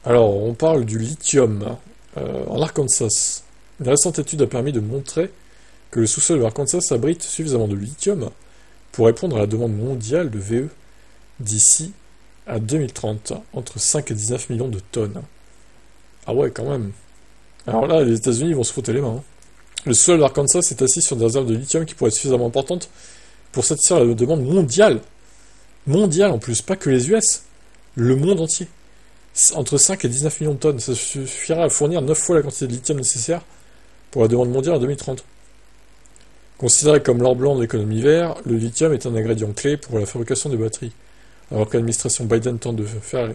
Alors, on parle du lithium en Arkansas. Une récente étude a permis de montrer que le sous-sol de l'Arkansas abrite suffisamment de lithium pour répondre à la demande mondiale de VE d'ici à 2030, entre 5 et 19 millions de tonnes. Ah ouais, quand même. Alors là, les États-Unis vont se frotter les mains, hein. Le sous-sol de l'Arkansas est assis sur des réserves de lithium qui pourraient être suffisamment importantes pour satisfaire la demande mondiale. Mondiale en plus, pas que les US. Le monde entier. Entre 5 et 19 millions de tonnes, ça suffira à fournir 9 fois la quantité de lithium nécessaire pour la demande mondiale en 2030. Considéré comme l'or blanc de l'économie verte, le lithium est un ingrédient clé pour la fabrication des batteries. Alors que l'administration Biden tente de faire de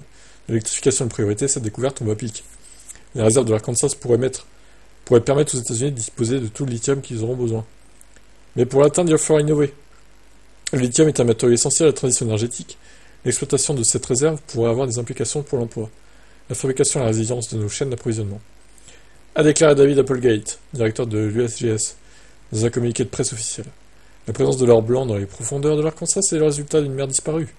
l'électrification une priorité, cette découverte tombe à pic. Les réserves de l'Arkansas pourraient permettre aux États-Unis de disposer de tout le lithium qu'ils auront besoin. Mais pour l'atteindre, il va falloir innover. Le lithium est un matériau essentiel à la transition énergétique. L'exploitation de cette réserve pourrait avoir des implications pour l'emploi, la fabrication et la résilience de nos chaînes d'approvisionnement, a déclaré David Applegate, directeur de l'USGS, dans un communiqué de presse officiel. La présence de l'or blanc dans les profondeurs de l'Arkansas est le résultat d'une mer disparue.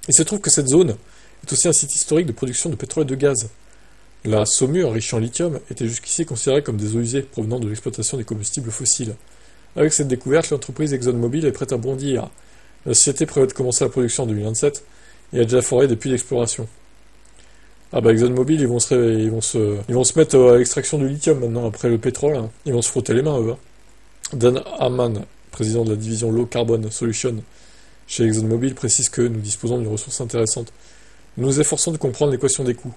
Il se trouve que cette zone est aussi un site historique de production de pétrole et de gaz. La saumure, riche en lithium, était jusqu'ici considérée comme des eaux usées provenant de l'exploitation des combustibles fossiles. Avec cette découverte, l'entreprise ExxonMobil est prête à bondir. La société prévoit de commencer la production en 2027 et a déjà foré des puits d'exploration. Ah bah ExxonMobil, ils vont se mettre à l'extraction du lithium maintenant, après le pétrole, hein. Ils vont se frotter les mains, eux, hein. Dan Amman, président de la division Low Carbon Solution chez ExxonMobil, précise que nous disposons d'une ressource intéressante. Nous nous efforçons de comprendre l'équation des coûts,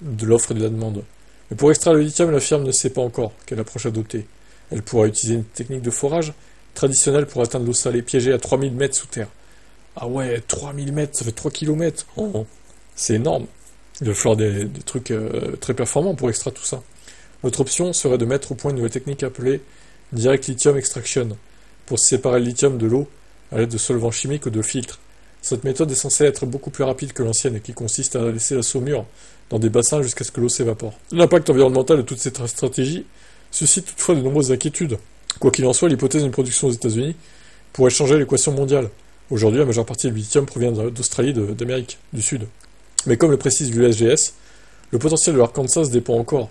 de l'offre et de la demande. Mais pour extraire le lithium, la firme ne sait pas encore quelle approche adopter. Elle pourra utiliser une technique de forage traditionnelle pour atteindre l'eau salée piégée à 3000 mètres sous terre. Ah ouais, 3000 mètres, ça fait 3 kilomètres. Oh, c'est énorme. Il va falloir des trucs très performants pour extraire tout ça. L'autre option serait de mettre au point une nouvelle technique appelée Direct Lithium Extraction, pour séparer le lithium de l'eau à l'aide de solvants chimiques ou de filtres. Cette méthode est censée être beaucoup plus rapide que l'ancienne et qui consiste à laisser la saumure dans des bassins jusqu'à ce que l'eau s'évapore. L'impact environnemental de toutes ces stratégies suscite toutefois de nombreuses inquiétudes. Quoi qu'il en soit, l'hypothèse d'une production aux États-Unis pourrait changer l'équation mondiale. Aujourd'hui, la majeure partie du lithium provient d'Australie, d'Amérique du Sud. Mais comme le précise l'USGS, le potentiel de l'Arkansas dépend encore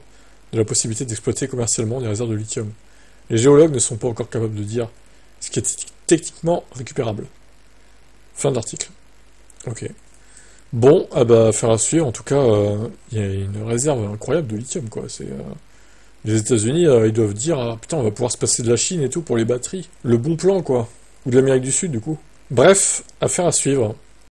de la possibilité d'exploiter commercialement des réserves de lithium. Les géologues ne sont pas encore capables de dire ce qui est techniquement récupérable. Fin d'article. Ok. Bon, ah bah, affaire à suivre. En tout cas, il y a une réserve incroyable de lithium, quoi. Les États-Unis, ils doivent dire, ah putain, on va pouvoir se passer de la Chine et tout pour les batteries. Le bon plan, quoi. Ou de l'Amérique du Sud, du coup. Bref, affaire à suivre.